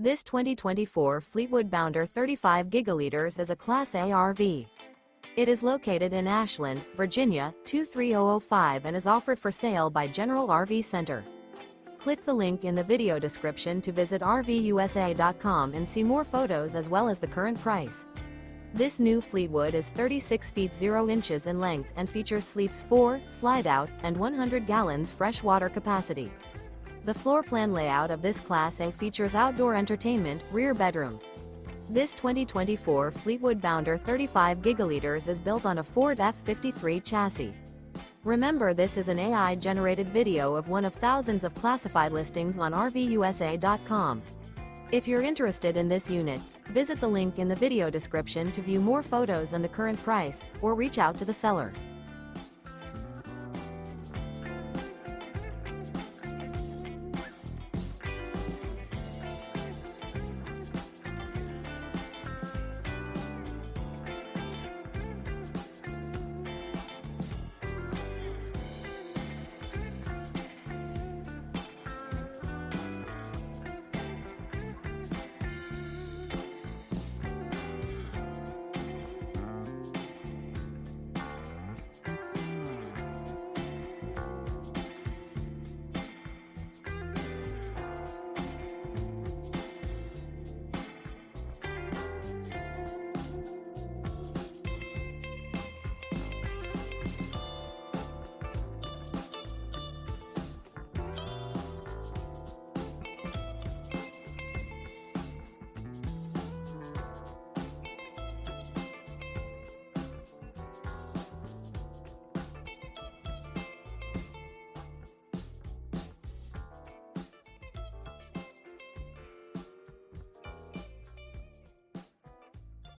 This 2024 Fleetwood Bounder 35 gigaliters is a Class A RV. It is located in Ashland, Virginia, 23005 and is offered for sale by General RV Center. Click the link in the video description to visit RVUSA.com and see more photos as well as the current price. This new Fleetwood is 36 feet 0 inches in length and features sleeps 4, Slideout, and 100 gallons fresh water capacity. The floor plan layout of this Class A features outdoor entertainment, rear bedroom. This 2024 Fleetwood Bounder 35 gigaliters is built on a Ford F-53 chassis. Remember, this is an AI-generated video of one of thousands of classified listings on RVUSA.com. If you're interested in this unit, visit the link in the video description to view more photos and the current price, or reach out to the seller.